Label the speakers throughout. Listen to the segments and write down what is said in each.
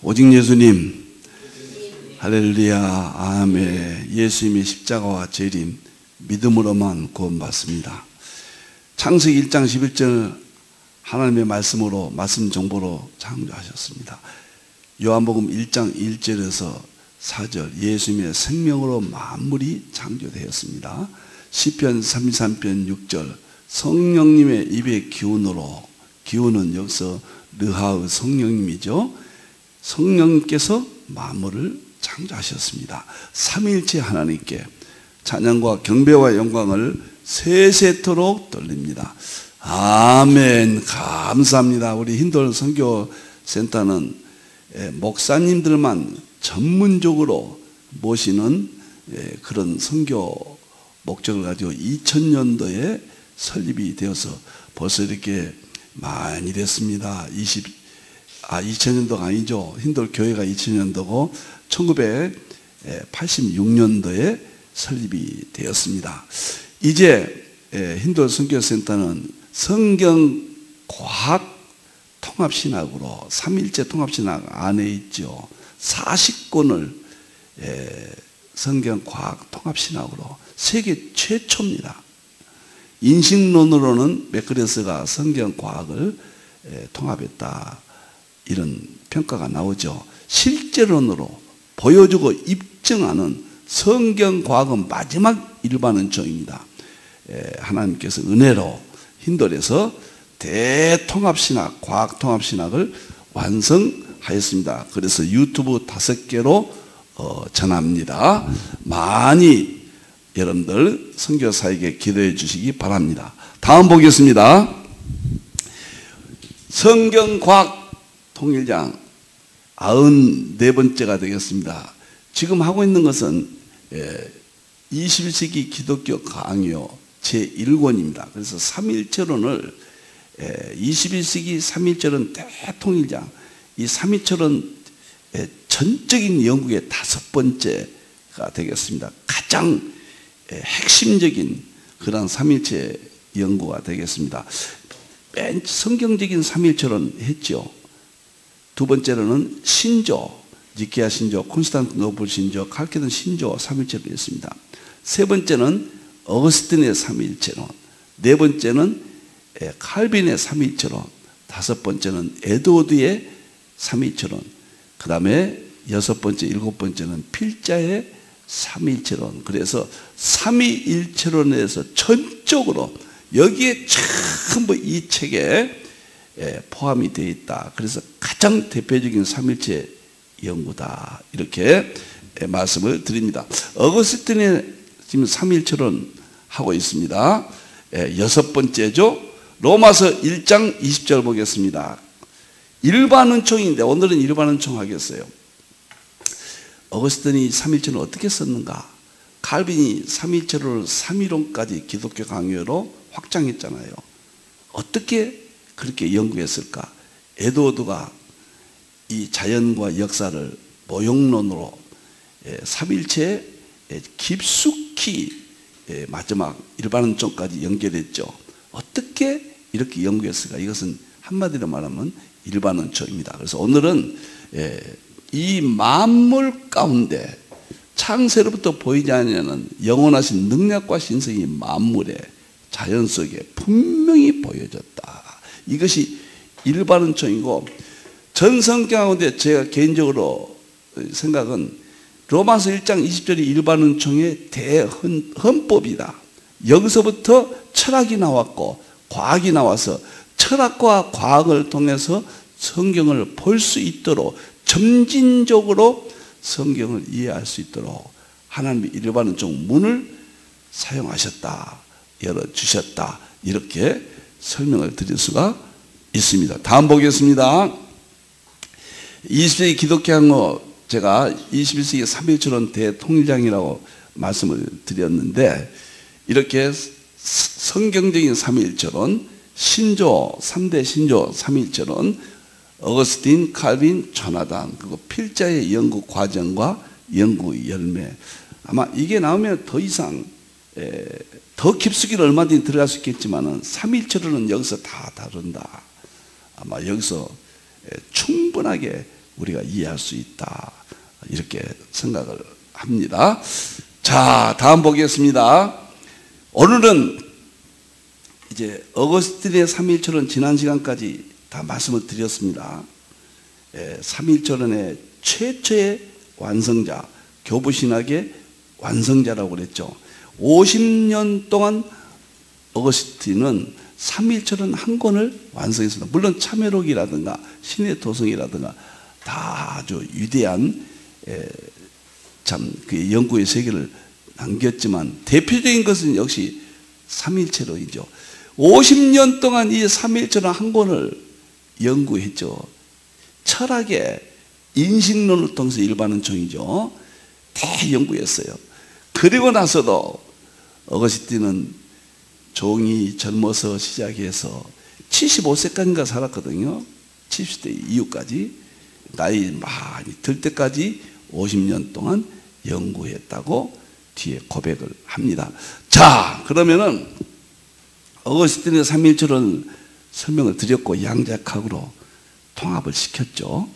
Speaker 1: 오직 예수님, 할렐루야, 아멘. 예수님의 십자가와 재림, 믿음으로만 구원받습니다. 창세기 1장 11절 하나님의 말씀으로, 말씀 정보로 창조하셨습니다. 요한복음 1장 1절에서 4절 예수님의 생명으로 만물이 창조되었습니다. 시편 33편 6절 성령님의 입의 기운으로, 기운은 여기서 르하의 성령님이죠. 성령님께서 만물을 창조하셨습니다. 삼위일체 하나님께 찬양과 경배와 영광을 세세토록 돌립니다. 아멘. 감사합니다. 우리 힌돌 선교센터는 목사님들만 전문적으로 모시는 그런 선교 목적을 가지고 2000년도에 설립이 되어서 벌써 이렇게 많이 됐습니다. 2000년도가 아니죠. 힌돌 교회가 2000년도고 1986년도에 설립이 되었습니다. 이제 힌돌 선교센터는 성경과학 통합신학으로, 삼일체 통합신학 안에 있죠. 40권을 성경과학 통합신학으로 세계 최초입니다. 인식론으로는 맥그레스가 성경과학을 통합했다, 이런 평가가 나오죠. 실제론으로 보여주고 입증하는 성경과학은 마지막 일반은총입니다. 하나님께서 은혜로 힌돌에서 대통합신학, 과학통합신학을 완성하였습니다. 그래서 유튜브 5개로 전합니다. 많이 여러분들 선교사에게 기도해 주시기 바랍니다. 다음 보겠습니다. 성경과학 통일장 94번째가 되겠습니다. 지금 하고 있는 것은 21세기 기독교 강요 제1권입니다. 그래서 삼일체론을 21세기 삼일체론 대통일장, 이 삼일체론 전적인 연구의 5번째가 되겠습니다. 가장 핵심적인 그런 삼일체 연구가 되겠습니다. 맨 성경적인 삼일체론 했죠. 두 번째로는 신조, 니케아 신조, 콘스탄티노플 신조, 칼케돈 신조 삼일체론이 있습니다. 세 번째는 어거스틴의 삼일체론, 네 번째는 칼빈의 삼일체론, 다섯 번째는 에드워드의 삼일체론, 그 다음에 여섯 번째, 일곱 번째는 필자의 삼일체론. 그래서 삼위일체론에서 전적으로 여기에 전부 이 책에 포함이 되어 있다. 그래서 가장 대표적인 삼일체 연구다, 이렇게 말씀을 드립니다. 어거스틴의 지금 삼일체론 하고 있습니다. 여섯 번째죠. 로마서 1장 20절 보겠습니다. 일반은총인데 오늘은 일반은총 하겠어요. 어거스틴이 삼일체를 어떻게 썼는가? 칼빈이 삼일체를 삼위론까지 기독교 강요로 확장했잖아요. 어떻게 그렇게 연구했을까? 에드워드가 이 자연과 역사를 모형론으로 삼일체에 깊숙이 마지막 일반은총까지 연결했죠. 어떻게 이렇게 연구했을까? 이것은 한마디로 말하면 일반은총입니다. 그래서 오늘은 이 만물 가운데 창세로부터 보이지 않는 영원하신 능력과 신성이 만물의 자연 속에 분명히 보여졌다. 이것이 일반은총이고, 전성경 가운데 제가 개인적으로 생각은 로마서 1장 20절이 일반은총의 대헌법이다. 여기서부터 철학이 나왔고 과학이 나와서 철학과 과학을 통해서 성경을 볼 수 있도록, 점진적으로 성경을 이해할 수 있도록 하나님이 일반은총 문을 사용하셨다, 열어주셨다, 이렇게 설명을 드릴 수가 있습니다. 다음 보겠습니다. 20세기 기독교학로, 제가 21세기 삼일체론 대통일장이라고 말씀을 드렸는데, 이렇게 성경적인 삼일체론, 신조, 3대 신조 삼일체론, 어거스틴, 칼빈, 조나단, 그리고 필자의 연구 과정과 연구 열매. 아마 이게 나오면 더 이상 더 깊숙이를 얼마든지 들어갈 수 있겠지만은 삼일체론은 여기서 다 다룬다. 아마 여기서 충분하게 우리가 이해할 수 있다. 이렇게 생각을 합니다. 자, 다음 보겠습니다. 오늘은 이제 어거스틴의 삼위일체론 지난 시간까지 다 말씀을 드렸습니다. 삼위일체론의 최초의 완성자, 교부신학의 완성자라고 그랬죠. 50년 동안 어거스틴은 삼위일체론 한 권을 완성했습니다. 물론 참회록이라든가 신의 도성이라든가 다 아주 위대한 참 그 연구의 세계를 남겼지만 대표적인 것은 역시 삼위일체론이죠. 50년 동안 이 삼위일체론 한 권을 연구했죠. 철학의 인식론을 통해서 일반론총이죠. 대연구했어요. 그리고 나서도 어거스틴은 종이 젊어서 시작해서 75세까지인가 살았거든요. 70대 이후까지 나이 많이 들 때까지 50년 동안 연구했다고 뒤에 고백을 합니다. 자, 그러면은 어거스틴의 삼위일체론 설명을 드렸고 양자학으로 통합을 시켰죠.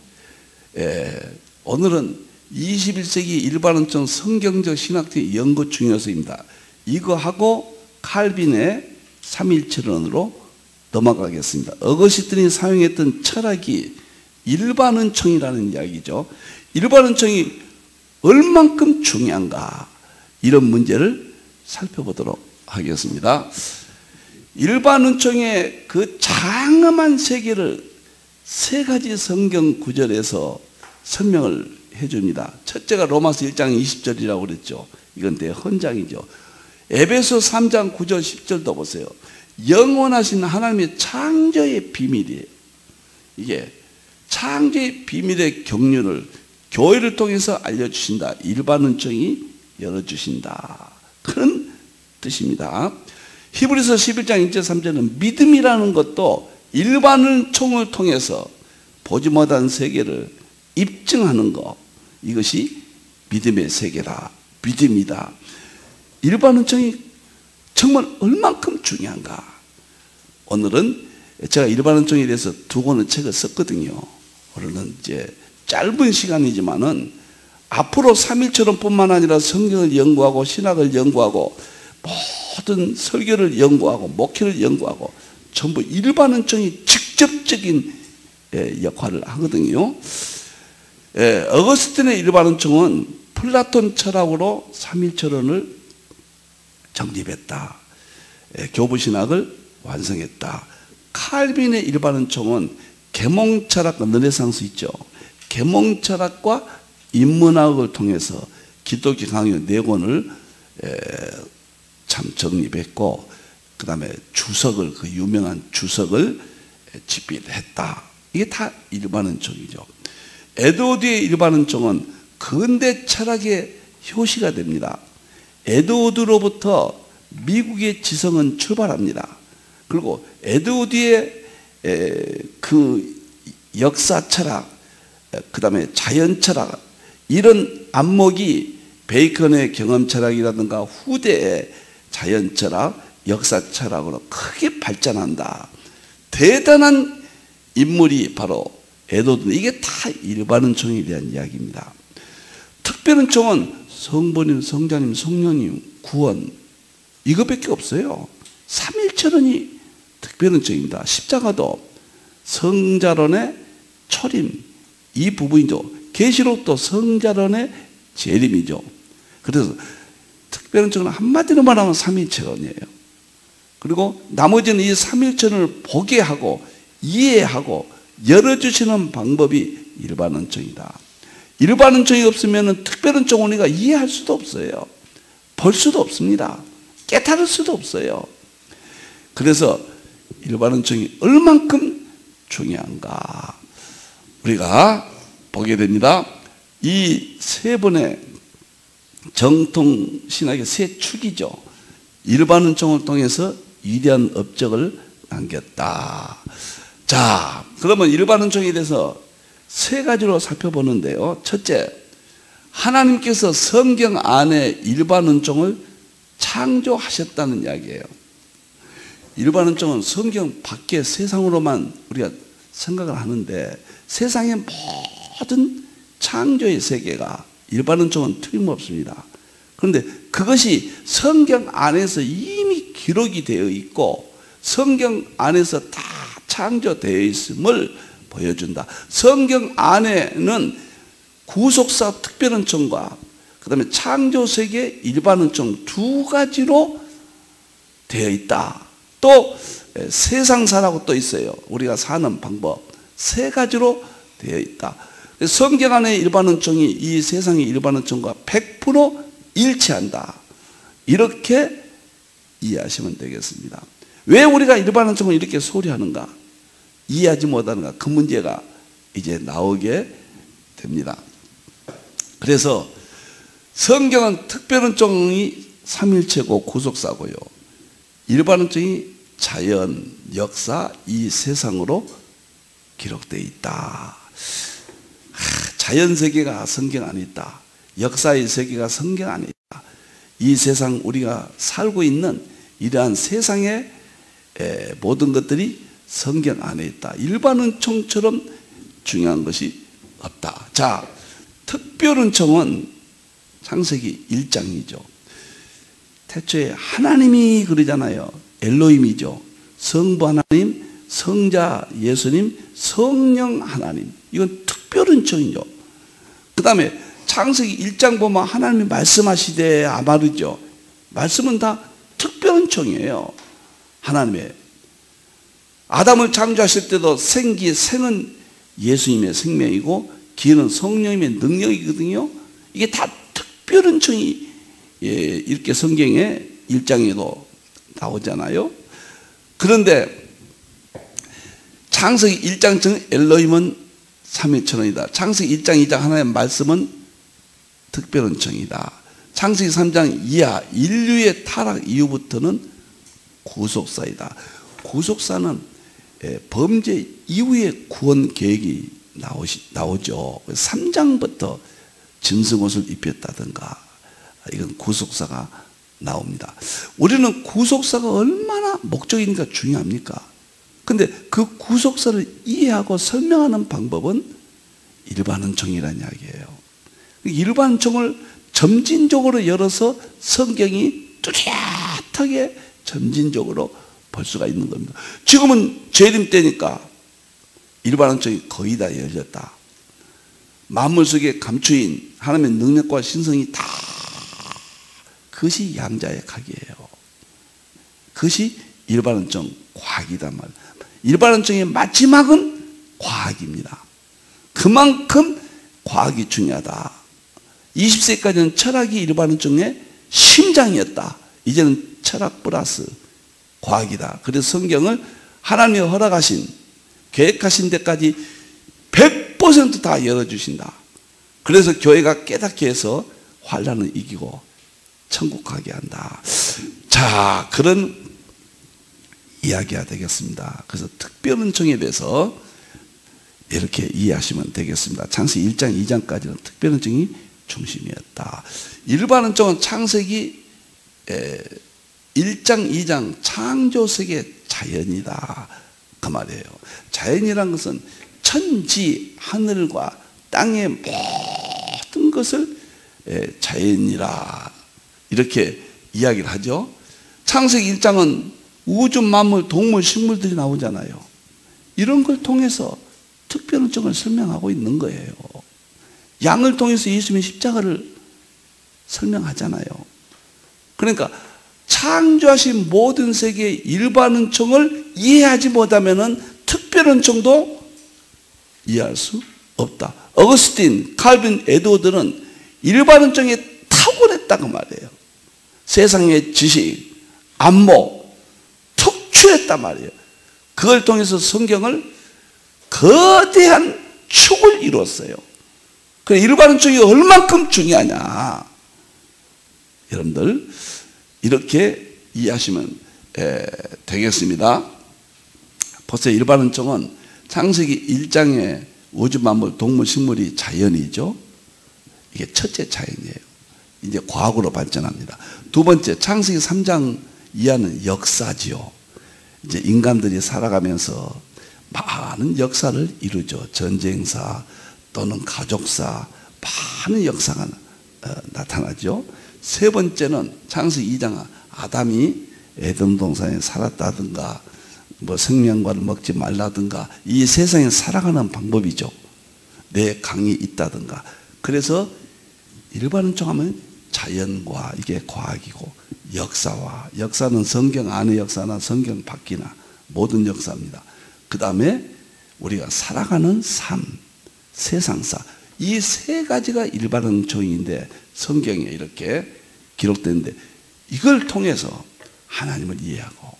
Speaker 1: 오늘은 21세기 일반론적 성경적 신학적 연구 중요성입니다. 이거하고 칼빈의 삼위일체론으로 넘어가겠습니다. 어거스틴이 사용했던 철학이 일반론청이라는 이야기죠. 일반론청이 얼만큼 중요한가, 이런 문제를 살펴보도록 하겠습니다. 일반론청의 그 장엄한 세계를 세 가지 성경 구절에서 설명을 해줍니다. 첫째가 로마서 1장 20절이라고 그랬죠. 이건 대헌장이죠. 에베소 3장 9절 10절도 보세요. 영원하신 하나님의 창조의 비밀이에요. 이게 창조의 비밀의 경륜을 교회를 통해서 알려주신다. 일반론청이 열어주신다. 그런 뜻입니다. 히브리서 11장 1절 3절은 믿음이라는 것도 일반론청을 통해서 보지 못한 세계를 입증하는 것, 이것이 믿음의 세계다. 믿음이다. 일반론청이 정말 얼만큼 중요한가. 오늘은 제가 일반론청에 대해서 두 권의 책을 썼거든요. 오늘은 이제 짧은 시간이지만은 앞으로 삼위일체론뿐만 아니라 성경을 연구하고 신학을 연구하고 모든 설교를 연구하고 목회를 연구하고 전부 일반론청이 직접적인 역할을 하거든요. 어거스틴의 일반론청은 플라톤 철학으로 삼위일체론을 정립했다. 교부신학을 완성했다. 칼빈의 일반론청은 계몽철학과 르네상스 있죠. 계몽철학과 인문학을 통해서 기독교 강요 4권을 참 정립했고, 그 다음에 주석을, 그 유명한 주석을 집필했다. 이게 다 일반론청이죠. 에드워드의 일반론청은 근대 철학의 효시가 됩니다. 에드워드로부터 미국의 지성은 출발합니다. 그리고 에드워드의 그 역사 철학, 그 다음에 자연 철학, 이런 안목이 베이컨의 경험 철학이라든가 후대의 자연 철학, 역사 철학으로 크게 발전한다. 대단한 인물이 바로 에드워드. 이게 다 일반론청에 대한 이야기입니다. 특별론청은 성부님, 성자님, 성령님, 구원, 이것밖에 없어요. 삼위일체론이 특별론청입니다. 십자가도 성자론의 초림, 이 부분이죠. 계시록도 성자론의 재림이죠. 그래서 특별론청은 한마디로 말하면 삼위일체론이에요. 그리고 나머지는 이 삼위일체론을 보게 하고 이해하고 열어주시는 방법이 일반론청이다. 일반론청이 없으면 특별론청 우리가 이해할 수도 없어요. 볼 수도 없습니다. 깨달을 수도 없어요. 그래서 일반론청이 얼만큼 중요한가 우리가 보게 됩니다. 이 세 번의 정통신학의 세 축이죠. 일반론청을 통해서 위대한 업적을 남겼다. 자, 그러면 일반론청에 대해서 세 가지로 살펴보는데요. 첫째, 하나님께서 성경 안에 일반론청을 창조하셨다는 이야기예요. 일반론청은 성경 밖의 세상으로만 우리가 생각을 하는데 세상의 모든 창조의 세계가 일반론적은 틀림없습니다. 그런데 그것이 성경 안에서 이미 기록이 되어 있고 성경 안에서 다 창조되어 있음을 보여준다. 성경 안에는 구속사 특별언청과 그 다음에 창조세계 일반언청 두 가지로 되어 있다. 또 세상사라고 또 있어요. 우리가 사는 방법 세 가지로 되어 있다. 성경 안의 일반언청이 이 세상의 일반언청과 100% 일치한다. 이렇게 이해하시면 되겠습니다. 왜 우리가 일반언청을 이렇게 소리하는가? 이해하지 못하는가? 그 문제가 이제 나오게 됩니다. 그래서 성경은 특별언청이 삼일체고 구속사고요. 일반언청이 자연, 역사, 이 세상으로 기록되어 있다. 자연 세계가 성경 안에 있다. 역사의 세계가 성경 안에 있다. 이 세상 우리가 살고 있는 이러한 세상의 모든 것들이 성경 안에 있다. 일반언청처럼 중요한 것이 없다. 자, 특별언청은 창세기 1장이죠. 태초에 하나님이 그러잖아요. 엘로힘이죠. 성부 하나님, 성자 예수님, 성령 하나님. 이건 특별언청이죠. 그 다음에 창세기 1장 보면 하나님이 말씀하시되 아마르죠. 말씀은 다 특별언청이에요. 하나님의 아담을 창조하실 때도 생은 예수님의 생명이고 기는 성령님의 능력이거든요. 이게 다 특별언청이 이렇게 성경의 1장에도 나오잖아요. 그런데 창세기 1장 중 엘로힘은 삼일천원이다. 창세기 1장 2장 하나님의 말씀은 특별언청이다. 창세기 3장 이하 인류의 타락 이후부터는 구속사이다. 구속사는 범죄 이후의 구원 계획이 나오죠. 3장부터 짐승옷을 입혔다든가 이건 구속사가 나옵니다. 우리는 구속사가 얼마나 목적이니까 중요합니까? 근데 그 구속사를 이해하고 설명하는 방법은 일반언청이라는 이야기예요. 일반언청을 점진적으로 열어서 성경이 뚜렷하게 점진적으로 볼 수가 있는 겁니다. 지금은 재림 때니까 일반언청이 거의 다 열렸다. 만물 속에 감추인 하나님의 능력과 신성이 다 그것이 양자의 각이에요. 그것이 일반언청 과학이단 말이에요. 일반언청의 마지막은 과학입니다. 그만큼 과학이 중요하다. 20세기까지는 철학이 일반언청의 심장이었다. 이제는 철학 플러스 과학이다. 그래서 성경을 하나님이 허락하신 계획하신 데까지 100% 다 열어주신다. 그래서 교회가 깨닫게 해서 환난을 이기고 천국 가게 한다. 자, 그런 이야기가 되겠습니다. 그래서 특별언청에 대해서 이렇게 이해하시면 되겠습니다. 창세기 1장 2장까지는 특별언청이 중심이었다. 일반언청은 창세기 1장 2장 창조세계 자연이다. 그 말이에요. 자연이란 것은 천지 하늘과 땅의 모든 것을 자연이라 이렇게 이야기를 하죠. 창세기 1장은 우주 만물, 동물, 식물들이 나오잖아요. 이런 걸 통해서 특별언청을 설명하고 있는 거예요. 양을 통해서 예수님의 십자가를 설명하잖아요. 그러니까 창조하신 모든 세계의 일반언청을 이해하지 못하면 특별언청도 이해할 수 없다. 어거스틴, 칼빈, 에드워드는 일반언청에 탁월했다고 말이에요. 세상의 지식, 안목, 특출했단 말이에요. 그걸 통해서 성경을 거대한 축을 이루었어요. 그래, 일반언청이 얼만큼 중요하냐. 여러분들 이렇게 이해하시면 되겠습니다. 벌써 일반언청은 창세기 1장의 우주 만물, 동물, 식물이 자연이죠. 이게 첫째 자연이에요. 이제 과학으로 발전합니다. 두 번째, 창세기 3장 이하는 역사지요. 이제 인간들이 살아가면서 많은 역사를 이루죠. 전쟁사, 또는 가족사 많은 역사가 나타나죠. 세 번째는 창세기 2장 아담이 에덴 동산에 살았다든가 뭐 생명과를 먹지 말라든가 이 세상에 살아가는 방법이죠. 내 강이 있다든가. 그래서 일반론적 하면 자연과 이게 과학이고 역사와 역사는 성경 안의 역사나 성경 밖이나 모든 역사입니다. 그 다음에 우리가 살아가는 삶, 세상사 이 세 가지가 일반론적인데 성경에 이렇게 기록되는데 이걸 통해서 하나님을 이해하고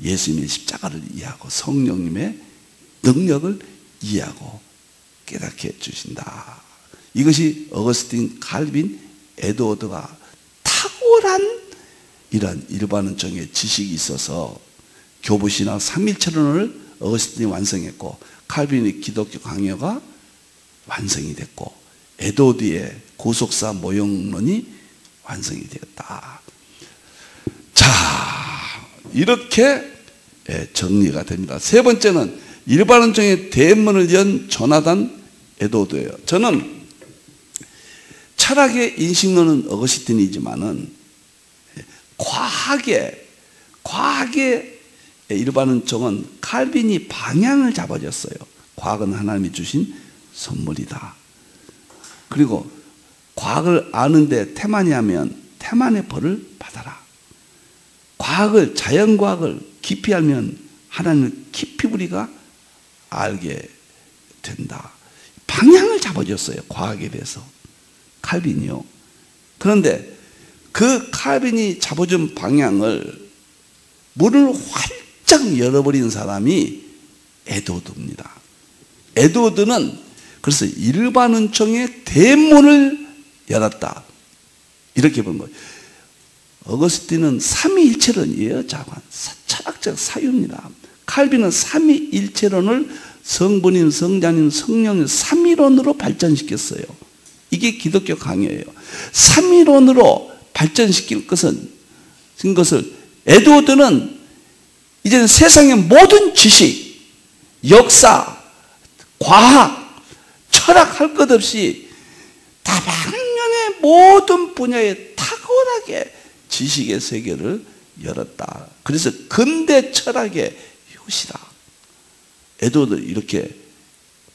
Speaker 1: 예수님의 십자가를 이해하고 성령님의 능력을 이해하고 깨닫게 해주신다. 이것이 어거스틴, 칼빈, 에드워드가 탁월한 이런 일반론적인 지식이 있어서 교부신학 삼일체론을 어거스틴이 완성했고 칼빈의 기독교 강요가 완성이 됐고 에드워드의 고속사 모형론이 완성이 되었다. 자, 이렇게 정리가 됩니다. 세 번째는 일반론적인 대문을 연 조나단 에드워드예요. 저는 철학의 인식론은 어거스틴이지만은 과학의 일반론적은 칼빈이 방향을 잡아줬어요. 과학은 하나님이 주신 선물이다. 그리고 과학을 아는데 태만이하면 태만의 벌을 받아라. 과학을, 자연과학을 깊이 알면 하나님을 깊이 우리가 알게 된다. 방향을 잡아줬어요. 과학에 대해서. 칼빈이요. 그런데 그 칼빈이 잡아준 방향을 문을 활짝 열어버린 사람이 에드워드입니다. 에드워드는 그래서 일반론적의 대문을 열었다. 이렇게 보는 거예요. 어거스틴은 삼위일체론이에요. 철학적 사유입니다. 칼빈은 삼위일체론을 성부님, 성자님, 성령님 삼위론으로 발전시켰어요. 이게 기독교 강요예요. 삼위론으로 발전시킬 것을 에드워드는 이제는 세상의 모든 지식, 역사, 과학, 철학 할 것 없이 다방면의 모든 분야에 탁월하게 지식의 세계를 열었다. 그래서 근대 철학의 효시다. 에드워드 이렇게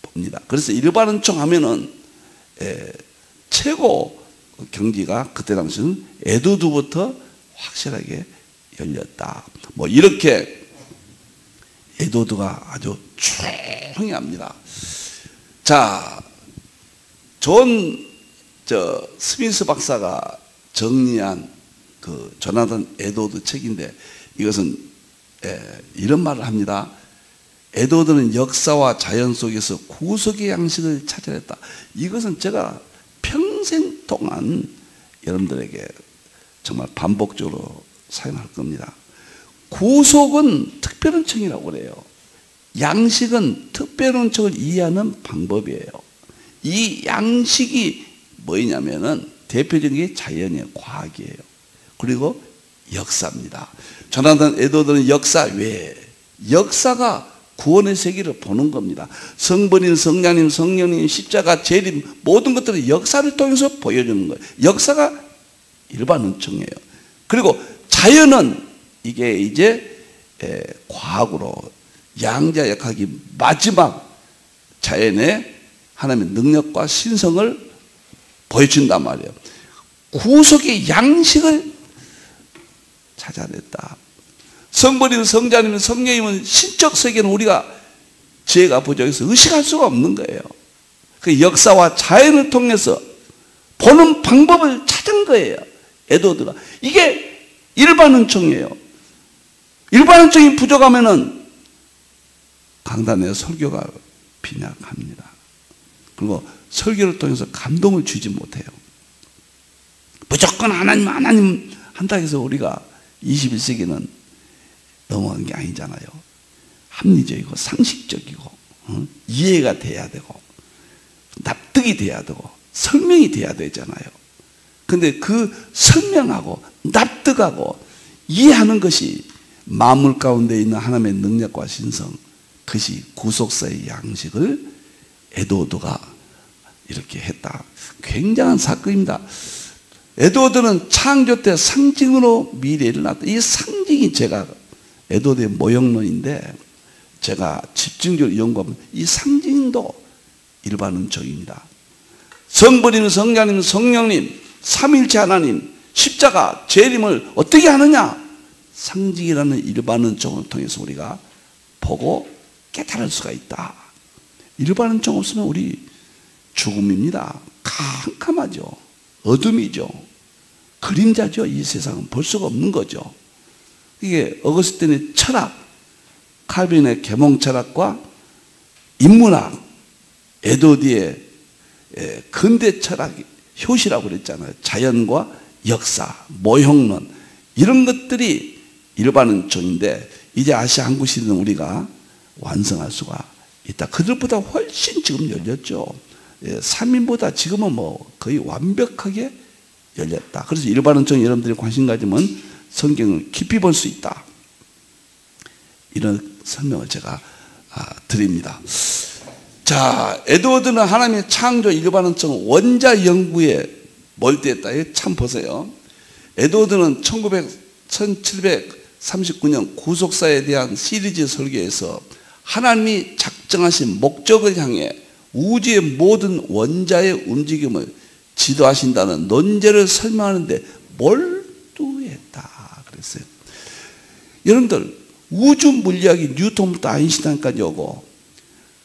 Speaker 1: 봅니다. 그래서 일반론적 하면은 최고 경지가 그때 당시는 에드워드부터 확실하게 열렸다. 뭐 이렇게 에드워드가 아주 중요합니다. 자, 스미스 박사가 정리한 그 조나단 에드워드 책인데 이것은 이런 말을 합니다. 에드워드는 역사와 자연 속에서 구속의 양식을 찾아냈다. 이것은 제가 평생 동안 여러분들에게 정말 반복적으로 사용할 겁니다. 구속은 특별론청이라고 그래요. 양식은 특별론청을 이해하는 방법이에요. 이 양식이 뭐냐면은 대표적인 게 자연의 과학이에요. 그리고 역사입니다. 조나단 에드워드는 역사 외에 역사가 구원의 세계를 보는 겁니다. 성부님, 성자님, 성령님, 십자가, 재림 모든 것들을 역사를 통해서 보여주는 거예요. 역사가 일반론청이에요. 그리고 자연은 이게 이제 과학으로 양자 역학이 마지막 자연의 하나님의 능력과 신성을 보여준단 말이에요. 구속의 양식을 찾아냈다. 성부님, 성자님, 성령님은 신적 세계는 우리가 지혜가 부족해서 의식할 수가 없는 거예요. 그 역사와 자연을 통해서 보는 방법을 찾은 거예요. 에드워드가. 이게 일반론청이에요. 일반론청이 부족하면은 강단의 설교가 빈약합니다. 그리고 설교를 통해서 감동을 주지 못해요. 무조건 하나님 한다 해서 우리가 21세기는 넘어간 게 아니잖아요. 합리적이고 상식적이고 이해가 돼야 되고 납득이 돼야 되고 설명이 돼야 되잖아요. 근데 그 설명하고 납득하고 이해하는 것이 만물 가운데 있는 하나님의 능력과 신성, 그것이 구속사의 양식을 에드워드가 이렇게 했다. 굉장한 사건입니다. 에드워드는 창조 때 상징으로 미래를 낳았다. 이 상징이 제가 에드워드의 모형론인데 제가 집중적으로 연구하면 이 상징도 일반론적입니다. 성부님, 성자님, 성령님, 삼일체 하나님, 십자가, 재림을 어떻게 하느냐? 상징이라는 일반론적을 통해서 우리가 보고 깨달을 수가 있다. 일반론적 없으면 우리 죽음입니다. 캄캄하죠. 어둠이죠. 그림자죠. 이 세상은 볼 수가 없는 거죠. 이게 어거스틴의 철학, 칼빈의 계몽 철학과 인문학, 에드워드의 근대 철학, 효시라고 그랬잖아요. 자연과 역사, 모형론 이런 것들이 일반론적인데 이제 아시아 한국 시대는 우리가 완성할 수가 있다. 그들보다 훨씬 지금 열렸죠. 3인보다 지금은 뭐 거의 완벽하게 열렸다. 그래서 일반론적 여러분들이 관심 가지면 성경을 깊이 볼 수 있다. 이런 설명을 제가 드립니다. 자, 에드워드는 하나님의 창조 일반론적 원자 연구에 몰두했다. 참 보세요. 에드워드는 1739년 구속사에 대한 시리즈 설교에서 하나님이 작정하신 목적을 향해 우주의 모든 원자의 움직임을 지도하신다는 논제를 설명하는데 몰두했다 그랬어요. 여러분들 우주 물리학이 뉴턴부터 아인슈타인까지 오고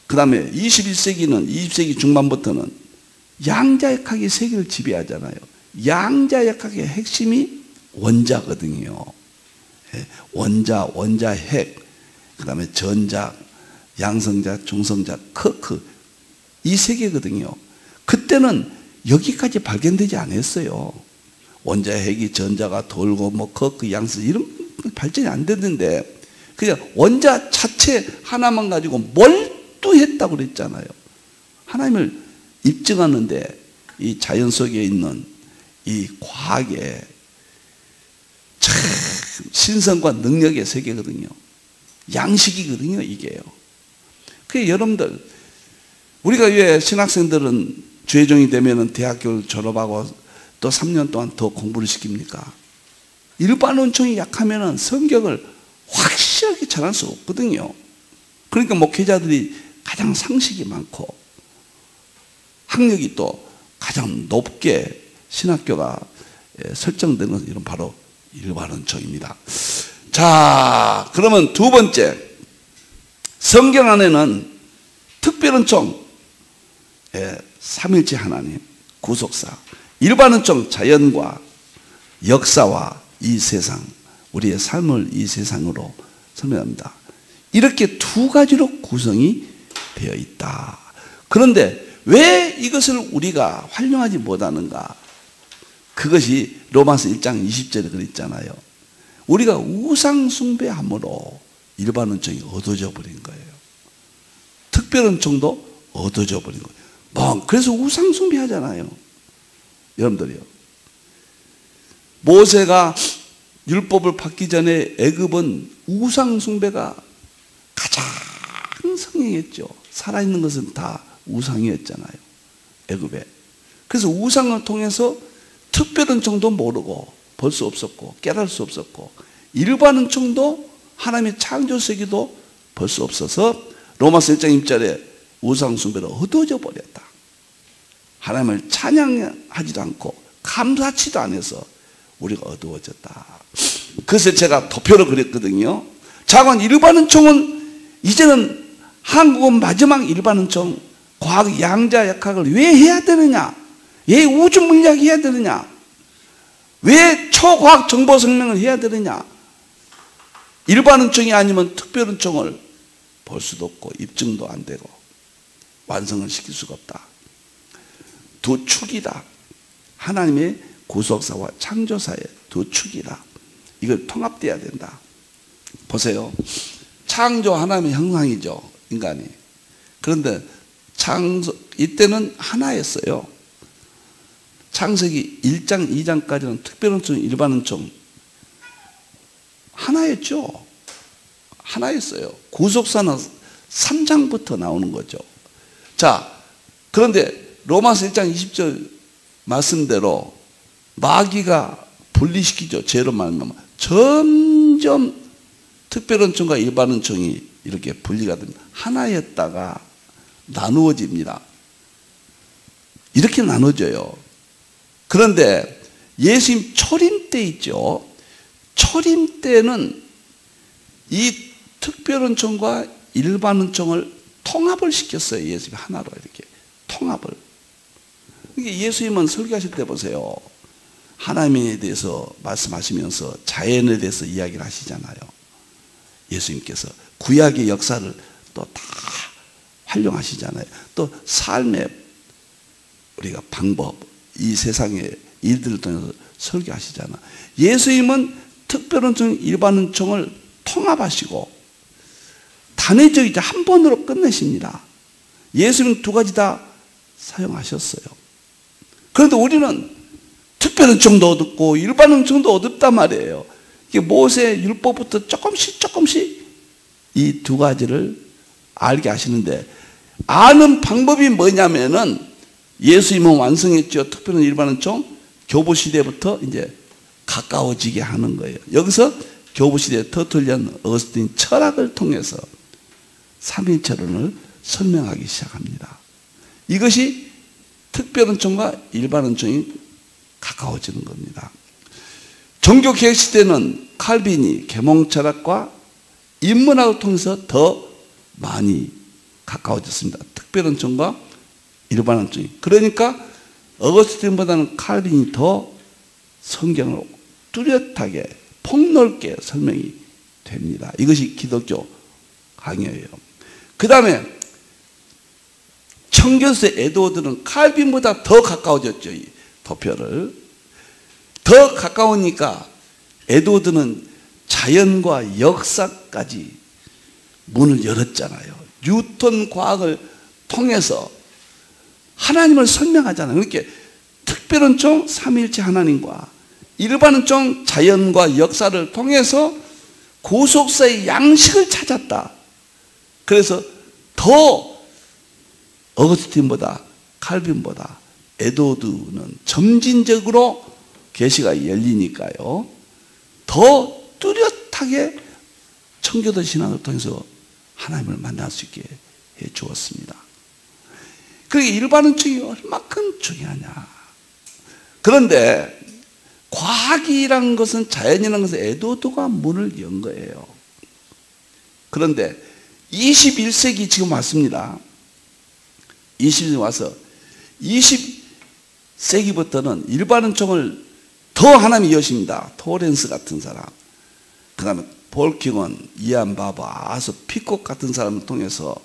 Speaker 1: 그 다음에 20세기 중반부터는 양자역학이 세계를 지배하잖아요. 양자역학의 핵심이 원자거든요. 원자, 핵, 그 다음에 전자, 양성자, 중성자, 쿼크 이 세 개거든요. 그때는 여기까지 발견되지 않았어요. 원자, 핵이 전자가 돌고 뭐 쿼크, 양성 이런 발전이 안 됐는데 그냥 원자 자체 하나만 가지고 몰두했다고 그랬잖아요. 하나님을 입증하는데 이 자연 속에 있는 이 과학의 참 신성과 능력의 세계거든요. 양식이거든요, 이게요. 그게 여러분들, 우리가 왜 신학생들은 죄종이 되면 대학교를 졸업하고 또 3년 동안 더 공부를 시킵니까? 일반론청이 약하면 성경을 확실하게 전할 수 없거든요. 그러니까 목회자들이 가장 상식이 많고 학력이 또 가장 높게 신학교가 설정되는 것은 이런 바로 일반론청입니다. 자, 그러면 두 번째, 성경 안에는 특별론청, 삼일체 하나님, 구속사, 일반론청, 자연과 역사와 이 세상, 우리의 삶을 이 세상으로 설명합니다. 이렇게 두 가지로 구성이 되어 있다. 그런데 왜 이것을 우리가 활용하지 못하는가? 그것이 로마서 1장 20절에 그랬잖아요. 우리가 우상숭배함으로 일반론청이 얻어져 버린 거예요. 특별론청도 얻어져 버린 거예요. 뭐 그래서 우상숭배하잖아요. 여러분들이요. 모세가 율법을 받기 전에 애굽은 우상숭배가 가장 성행했죠. 살아있는 것은 다 우상이었잖아요. 애굽에. 그래서 우상을 통해서 특별은총도 모르고 볼 수 없었고 깨달을 수 없었고 일반은총도 하나님의 창조세계도 볼 수 없어서 로마서 1장 1절에 우상숭배로 얻어져 버렸다. 하나님을 찬양하지도 않고 감사치도 않아서 우리가 어두워졌다. 그래서 제가 도표로 그랬거든요. 자관 일반은총은 이제는 한국은 마지막 일반은총 과학 양자역학을 왜 해야 되느냐? 왜 우주 물리학 해야 되느냐? 왜 초과학 정보 설명을 해야 되느냐? 일반은총이 아니면 특별은총을 볼 수도 없고 입증도 안 되고 완성을 시킬 수가 없다. 두 축이다. 하나님의 구속사와 창조사의 두 축이다. 이걸 통합돼야 된다. 보세요. 창조 하나님의 형상이죠. 인간이. 그런데 이때는 하나였어요. 창세기 1장 2장까지는 특별은총 일반은총 하나였죠. 하나였어요. 구속사는 3장부터 나오는 거죠. 자, 그런데 로마서 1장 20절 말씀대로 마귀가 분리시키죠. 죄로 말미암아 점점 특별은총과 일반은총이 이렇게 분리가 됩니다. 하나였다가 나누어집니다. 이렇게 나눠져요. 그런데 예수님 초림 때 있죠. 초림 때는 이 특별은총과 일반은총을 통합을 시켰어요. 예수님이 하나로 이렇게 통합을. 예수님은 설교하실 때 보세요. 하나님에 대해서 말씀하시면서 자연에 대해서 이야기를 하시잖아요. 예수님께서 구약의 역사를 또 다 활용하시잖아요. 또 삶의 우리가 방법, 이 세상의 일들을 통해서 설교하시잖아. 예수님은 특별은총, 일반은총을 통합하시고 단회적이죠. 한 번으로 끝내십니다. 예수님은 두 가지 다 사용하셨어요. 그런데 우리는 특별은총도 얻었고 일반은총도 얻었단 말이에요. 이게 모세 율법부터 조금씩 이 두 가지를 알게 하시는데, 아는 방법이 뭐냐면은 예수님은 완성했죠. 특별한 일반은총. 교부시대부터 이제 가까워지게 하는 거예요. 여기서 교부시대 터툴리안 어거스틴 철학을 통해서 삼위일체론을 설명하기 시작합니다. 이것이 특별은총과 일반은총이 가까워지는 겁니다. 종교개혁 시대는 칼빈이 계몽철학과 인문학을 통해서 더 많이 가까워졌습니다. 특별은총과 일반은총이. 그러니까 어거스틴보다는 칼빈이 더 성경을 뚜렷하게 폭넓게 설명이 됩니다. 이것이 기독교 강요예요. 그 다음에 청교도의 에드워드는 칼빈보다 더 가까워졌죠. 이 도표를 더 가까우니까 에드워드는 자연과 역사까지 문을 열었잖아요. 뉴턴 과학을 통해서 하나님을 설명하잖아요. 그렇게 특별은총 삼위일체 하나님과 일반은총 자연과 역사를 통해서 구속사의 양식을 찾았다. 그래서 더 어거스틴보다 칼빈보다 에드워드는 점진적으로 계시가 열리니까요. 더 뚜렷하게 청교도 신앙을 통해서 하나님을 만날 수 있게 해 주었습니다. 그게 일반은총이 얼마큼 중요하냐. 그런데 과학이라는 것은, 자연이라는 것은 에드워드가 문을 연 거예요. 그런데 21세기 지금 왔습니다. 20세기 와서 20세기부터는 일반은총을 더 하나님이 여십니다. 토렌스 같은 사람, 그 다음에 볼킹원, 이안 바버, 아서 피콕 같은 사람을 통해서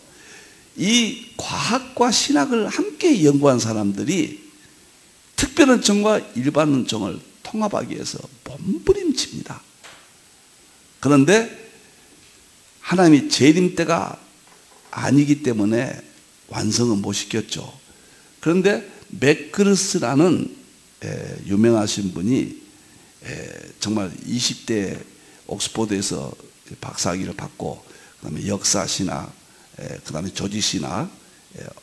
Speaker 1: 이 과학과 신학을 함께 연구한 사람들이 특별은총과 일반은총을 통합하기 위해서 몸부림칩니다. 그런데 하나님이 재림 때가 아니기 때문에 완성은 못 시켰죠. 그런데 맥그르스라는 유명하신 분이 정말 20대 옥스포드에서 박사학위를 받고, 그 다음에 역사신학, 그 다음에 조지신학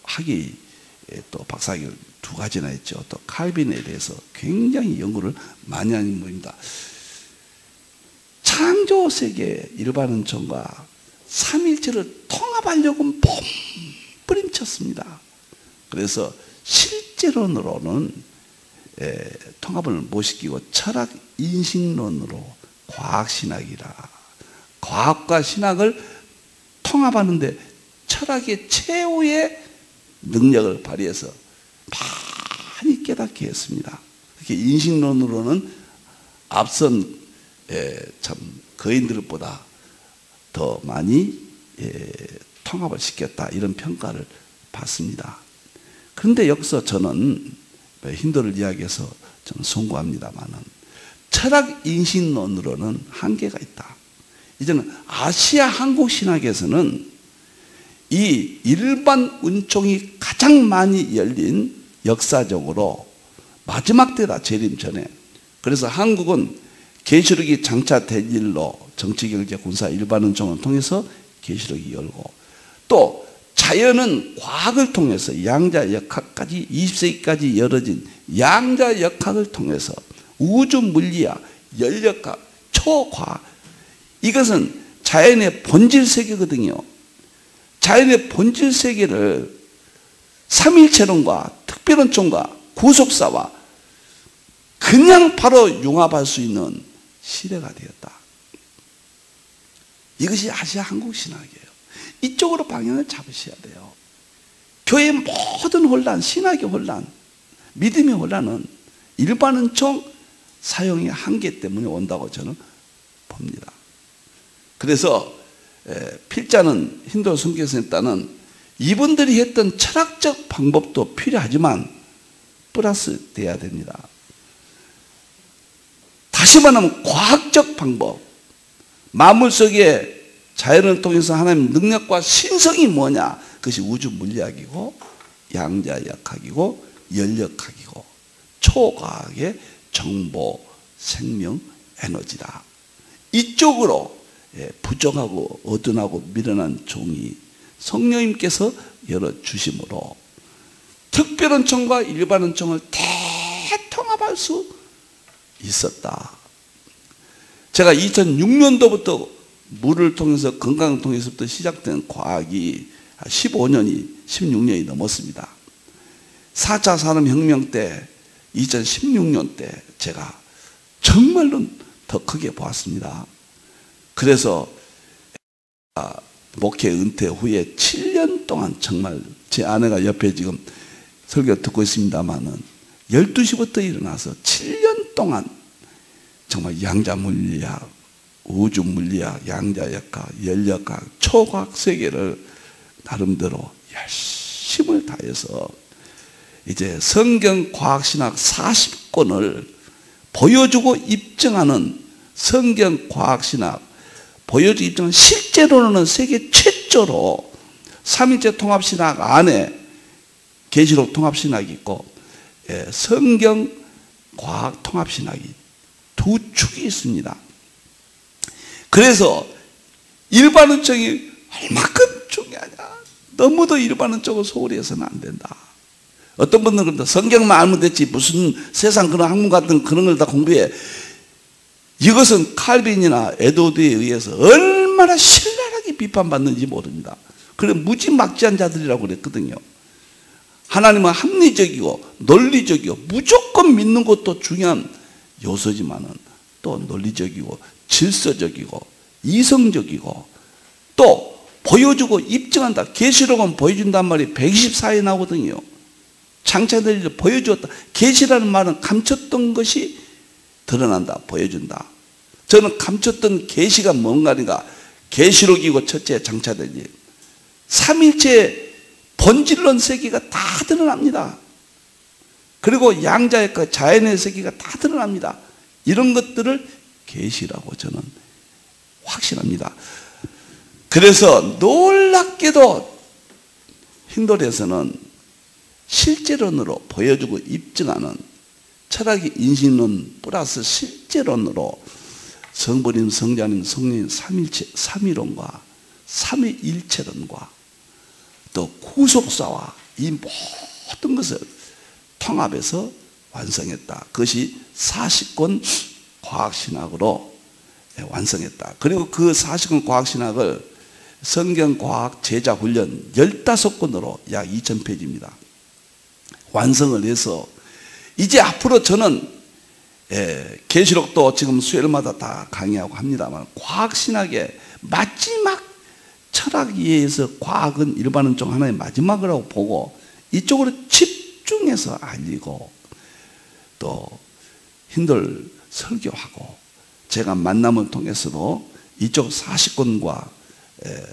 Speaker 1: 학위 또 박사학위를 두 가지나 했죠. 또 칼빈에 대해서 굉장히 연구를 많이 하는 분입니다. 창조세계 일반은총과 삼위일체를 통합하려고 몸부림쳤습니다. 그래서 실제론으로는 통합을 못 시키고 철학 인식론으로 과학신학이라, 과학과 신학을 통합하는데 철학의 최후의 능력을 발휘해서 많이 깨닫게 했습니다. 이렇게 인식론으로는 앞선 참 거인들보다 더 많이 통합을 시켰다, 이런 평가를 받습니다. 그런데 여기서 저는 힌두를 이야기해서 저는 송구합니다만은 철학 인식론으로는 한계가 있다. 이제는 아시아 한국 신학에서는 이 일반 은총이 가장 많이 열린, 역사적으로 마지막 때다, 재림 전에. 그래서 한국은 계시록이 장차될 일로 정치, 경제, 군사, 일반 은총을 통해서 계시록이 열고, 또 자연은 과학을 통해서 양자역학까지 20세기까지 이어진 양자역학을 통해서 우주 물리학, 연력학, 초과학, 이것은 자연의 본질 세계거든요. 자연의 본질 세계를 삼일체론과 특별원천과 구속사와 그냥 바로 융합할 수 있는 시대가 되었다. 이것이 아시아 한국 신학이에요. 이쪽으로 방향을 잡으셔야 돼요. 교회의 모든 혼란, 신학의 혼란, 믿음의 혼란은 일반은총 사용의 한계 때문에 온다고 저는 봅니다. 그래서 필자는 힌두 선교에서 따는 이분들이 했던 철학적 방법도 필요하지만 플러스 돼야 됩니다. 다시 말하면 과학적 방법, 만물 속에 자연을 통해서 하나님의 능력과 신성이 뭐냐? 그것이 우주 물리학이고 양자역학이고 연력학이고 초과학의 정보, 생명, 에너지다. 이쪽으로 부정하고 어둔하고 미련한 종이 성령님께서 열어주심으로 특별원청과 일반원청을 대통합할 수 있었다. 제가 2006년도부터 물을 통해서 건강을 통해서부터 시작된 과학이 15년이 16년이 넘었습니다. 4차 산업혁명 때 2016년 때 제가 정말로 더 크게 보았습니다. 그래서 목회 은퇴 후에 7년 동안 정말 제 아내가 옆에 지금 설교 듣고 있습니다만은 12시부터 일어나서 7년 동안 정말 양자물리학, 우주물리학, 양자역학, 연력학, 초과학 세계를 나름대로 열심을 다해서 이제 성경과학신학 40권을 보여주고 입증하는 성경과학신학 보여주고 입증은 실제로는 세계 최초로 삼일체 통합신학 안에 계시록 통합신학이 있고 성경과학 통합신학이 두 축이 있습니다. 그래서 일반론적이 얼마큼 중요하냐. 너무도 일반론적으로 소홀히 해서는 안 된다. 어떤 분들은 그런다. 성경만 알면 됐지 무슨 세상 그런 학문 같은 그런 걸 다 공부해. 이것은 칼빈이나 에드워드에 의해서 얼마나 신랄하게 비판받는지 모릅니다. 그래 무지막지한 자들이라고 그랬거든요. 하나님은 합리적이고 논리적이고 무조건 믿는 것도 중요한 요소지만은 또 논리적이고 질서적이고 이성적이고 또 보여주고 입증한다. 계시록은 보여준단 말이 124에 나오거든요. 창세전을 보여주었다. 계시라는 말은 감췄던 것이 드러난다. 보여준다. 저는 감췄던 계시가 뭔가니까 계시록이고 첫째 장차되지. 삼일체 본질론 세계가 다 드러납니다. 그리고 양자역과 자연의 세계가 다 드러납니다. 이런 것들을 계시라고 저는 확신합니다. 그래서 놀랍게도 힌두에서는 실제론으로 보여주고 입증하는 철학의 인신론 플러스 실제론으로 성부님, 성자님, 성령님 삼일체, 삼위론과 삼위일체론과 또 구속사와 이 모든 것을 통합해서 완성했다. 그것이 40권 과학신학으로 완성했다. 그리고 그 40권 과학신학을 성경과학 제자훈련 15권으로 약 2000페이지입니다. 완성을 해서 이제 앞으로 저는 계시록도 지금 수요일마다 다 강의하고 합니다만 과학신학의 마지막 철학에 의해서 과학은 일반은 좀 하나의 마지막이라고 보고 이쪽으로 집중해서 알리고 또 힌두를 설교하고 제가 만남을 통해서도 이쪽 40권과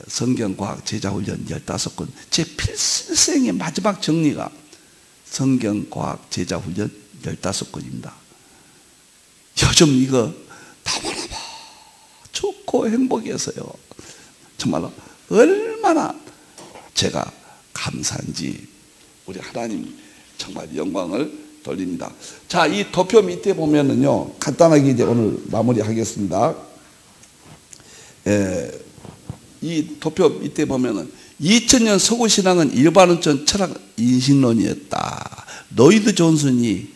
Speaker 1: 성경과학 제자훈련 15권 제 필생의 마지막 정리가 성경과학 제자훈련 15권입니다. 요즘 이거 너무너무 좋고 행복해서요. 정말로 얼마나 제가 감사한지 우리 하나님 정말 영광을 돌립니다. 자, 이 도표 밑에 보면은요, 간단하게 이제 오늘 마무리하겠습니다. 이 도표 밑에 보면은 2000년 서구신앙은 일반론적 철학 인식론이었다. 노이드 존슨이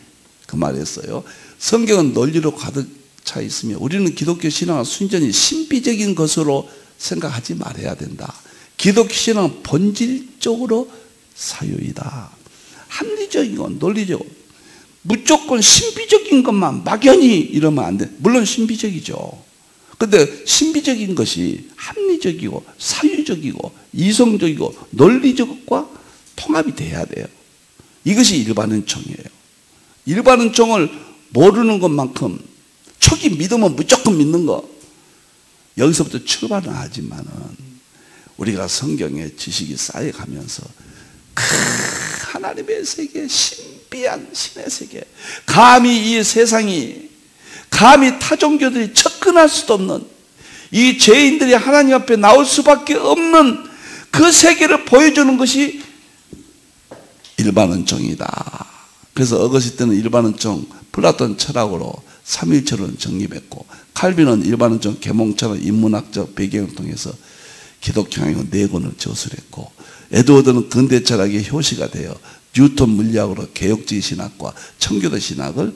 Speaker 1: 그 말했어요. 성경은 논리로 가득 차 있으며 우리는 기독교 신앙을 순전히 신비적인 것으로 생각하지 말아야 된다. 기독교 신앙은 본질적으로 사유이다. 합리적이고 논리적이고 무조건 신비적인 것만 막연히 이러면 안 돼. 물론 신비적이죠. 근데 신비적인 것이 합리적이고 사유적이고 이성적이고 논리적과 통합이 돼야 돼요. 이것이 일반론총이에요. 일반론총을 모르는 것만큼 초기 믿으면 무조건 믿는 거, 여기서부터 출발은 하지만은 우리가 성경의 지식이 쌓여가면서 하나님의 세계, 신비한 신의 세계, 감히 이 세상이, 감히 타종교들이 접근할 수도 없는 이 죄인들이 하나님 앞에 나올 수밖에 없는 그 세계를 보여주는 것이 일반론총이다. 그래서 어거스틴은 일반론총 플라톤 철학으로 삼일체론을 정립했고, 칼빈은 일반론총 계몽철학 인문학적 배경을 통해서 기독교형의 네 권을 저술했고, 에드워드는 근대 철학의 효시가 되어 뉴턴 물리학으로 개혁주의 신학과 청교도 신학을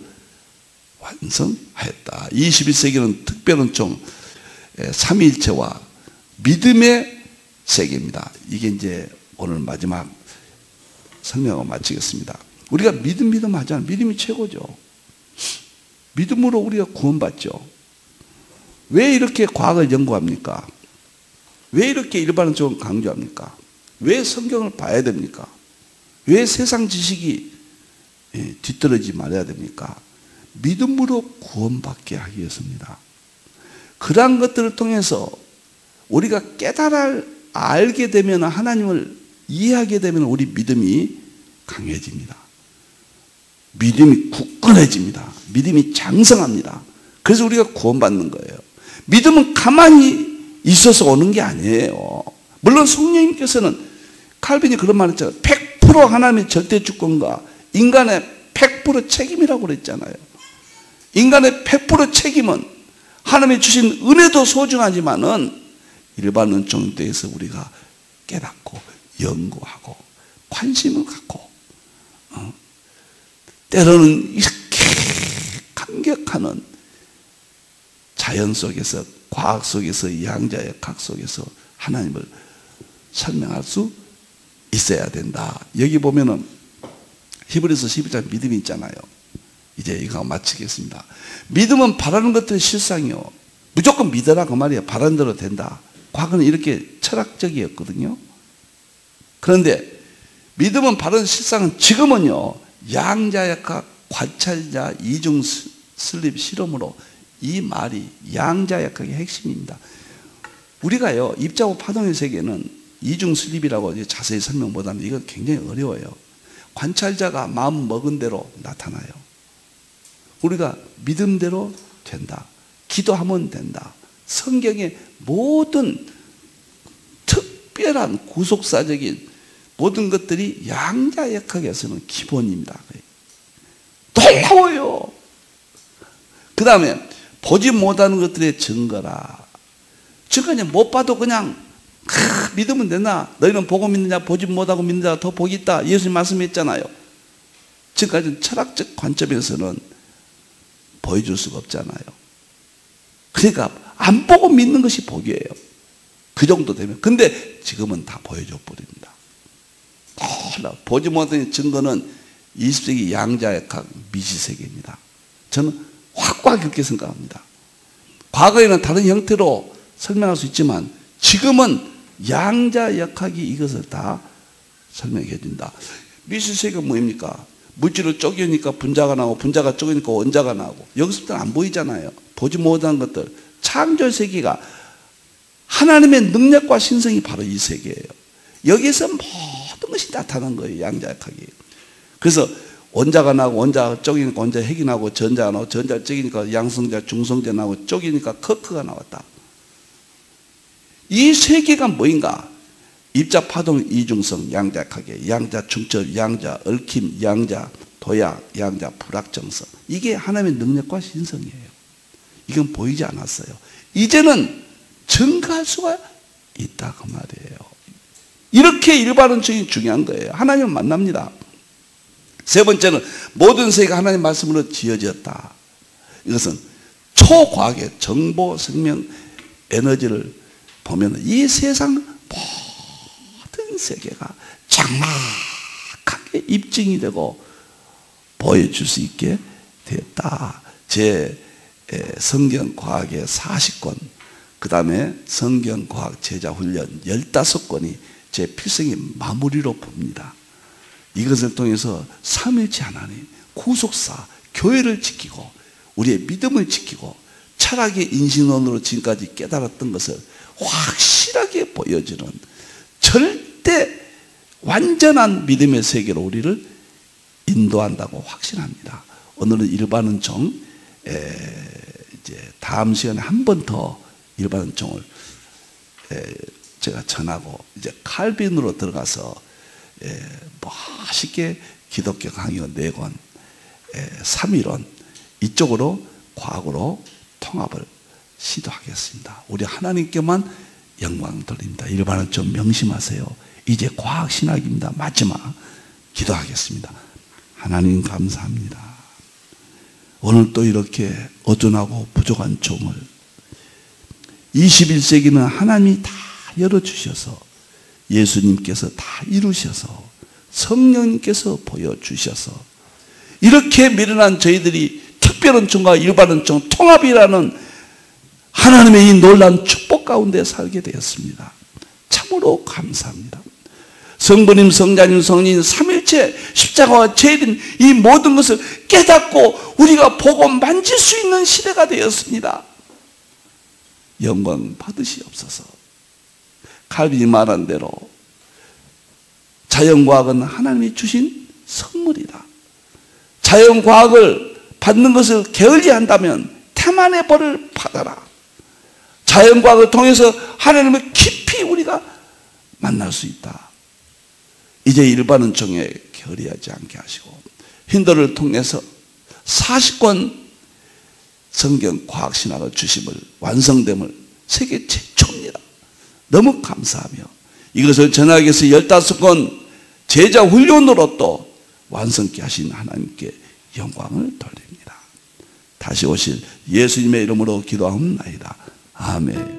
Speaker 1: 완성하였다. 21세기는 특별론총 삼위일체와 믿음의 세계입니다. 이게 이제 오늘 마지막 설명을 마치겠습니다. 우리가 믿음 하잖아요. 믿음이 최고죠. 믿음으로 우리가 구원받죠. 왜 이렇게 과학을 연구합니까? 왜 이렇게 일반론적으로 강조합니까? 왜 성경을 봐야 됩니까? 왜 세상 지식이 뒤떨어지지 말아야 됩니까? 믿음으로 구원받게 하기 위해서입니다. 그러한 것들을 통해서 우리가 알게 되면, 하나님을 이해하게 되면 우리 믿음이 강해집니다. 믿음이 굳건해집니다. 믿음이 장성합니다. 그래서 우리가 구원받는 거예요. 믿음은 가만히 있어서 오는 게 아니에요. 물론 성령님께서는, 칼빈이 그런 말 했잖아요. 100% 하나님의 절대 주권과 인간의 100% 책임이라고 그랬잖아요. 인간의 100% 책임은 하나님이 주신 은혜도 소중하지만은 일반론총에 대해서 우리가 깨닫고 연구하고 관심을 갖고, 때로는 이렇게 감격하는 자연 속에서, 과학 속에서, 양자의 각 속에서 하나님을 설명할 수 있어야 된다. 여기 보면은 히브리서 11장 믿음이 있잖아요. 이제 이거 마치겠습니다. 믿음은 바라는 것들의 실상이요. 무조건 믿어라 그 말이에요. 바라는 대로 된다. 과거는 이렇게 철학적이었거든요. 그런데 믿음은 바라는 실상은 지금은요, 양자역학, 관찰자, 이중 슬립 실험으로 이 말이 양자역학의 핵심입니다. 우리가요, 입자고 파동의 세계는 이중 슬립이라고 자세히 설명 못하는데 이건 굉장히 어려워요. 관찰자가 마음 먹은 대로 나타나요. 우리가 믿음대로 된다. 기도하면 된다. 성경의 모든 특별한 구속사적인 모든 것들이 양자역학에서는 기본입니다. 놀라워요. 그 다음에 보지 못하는 것들의 증거라. 증거는 못 봐도 그냥 믿으면 되나? 너희는 보고 믿느냐? 보지 못하고 믿는 자가 더 복이 있다. 예수님 말씀했잖아요. 지금까지 철학적 관점에서는 보여줄 수가 없잖아요. 그러니까 안 보고 믿는 것이 복이에요. 그 정도 되면. 근데 지금은 다 보여줘 버립니다. 보지 못하는 증거는 20세기 양자역학 미시세계입니다. 저는 확고하게 그렇게 생각합니다. 과거에는 다른 형태로 설명할 수 있지만 지금은 양자역학이 이것을 다 설명해 준다. 미시세계가 뭡니까? 물질을 쪼개니까 분자가 나오고, 분자가 쪼개니까 원자가 나오고, 여기서부터는 안 보이잖아요. 보지 못한 것들. 창조 세계가 하나님의 능력과 신성이 바로 이 세계예요. 여기에서 모든 것이 나타난 거예요. 양자역학이. 그래서 원자가 나고, 원자가 쪼개니까 원자 핵이 나고, 전자가 나고, 전자가 쪼개니까 양성자, 중성자 나고, 쪼개니까 커크가 나왔다. 이 세계가 뭐인가? 입자 파동 이중성 양자역학에 양자 중첩, 양자 얽힘, 양자 도약, 양자 불확정성. 이게 하나님의 능력과 신성이에요. 이건 보이지 않았어요. 이제는 증거할 수가 있다 그 말이에요. 이렇게 일반론적이 중요한 거예요. 하나님을 만납니다. 세 번째는 모든 세계가 하나님 말씀으로 지어졌다. 이것은 초과학의 정보, 생명, 에너지를 보면 이 세상 모든 세계가 정확하게 입증이 되고 보여줄 수 있게 되었다. 제 성경과학의 40권, 그 다음에 성경과학 제자훈련 15권이 제 필생의 마무리로 봅니다. 이것을 통해서 삼위일체 하나님, 구속사, 교회를 지키고 우리의 믿음을 지키고 철학의 인신론으로 지금까지 깨달았던 것을 확실하게 보여주는 절대 완전한 믿음의 세계로 우리를 인도한다고 확신합니다. 오늘은 일반은총, 이제 다음 시간에 한 번 더 일반은총을 제가 전하고 이제 칼빈으로 들어가서 멋있게 기독교 강요 4권, 3위론 이쪽으로 과학으로 통합을 시도하겠습니다. 우리 하나님께만 영광 돌립니다. 일반은 좀 명심하세요. 이제 과학신학입니다. 마지막 기도하겠습니다. 하나님 감사합니다. 오늘 또 이렇게 어둔하고 부족한 종을 21세기는 하나님이 다 열어주셔서 예수님께서 다 이루셔서 성령님께서 보여주셔서 이렇게 미련한 저희들이 특별은총과 일반은총 통합이라는 하나님의 이 놀라운 축복 가운데 살게 되었습니다. 참으로 감사합니다. 성부님, 성자님, 성인, 삼일체 십자가와 제일인 이 모든 것을 깨닫고 우리가 보고 만질 수 있는 시대가 되었습니다. 영광 받으시옵소서. 칼빈이 말한 대로 자연과학은 하나님이 주신 선물이다. 자연과학을 받는 것을 게을리한다면 태만의 벌을 받아라. 자연과학을 통해서 하나님을 깊이 우리가 만날 수 있다. 이제 일반은총에 게을리하지 않게 하시고 힌더를 통해서 40권 성경 과학신학을 주심을 완성됨을 세계 최초입니다. 너무 감사하며 이것을 전하기 위해서 15권 제자 훈련으로 또 완성케 하신 하나님께 영광을 돌립니다. 다시 오실 예수님의 이름으로 기도하옵나이다. 아멘.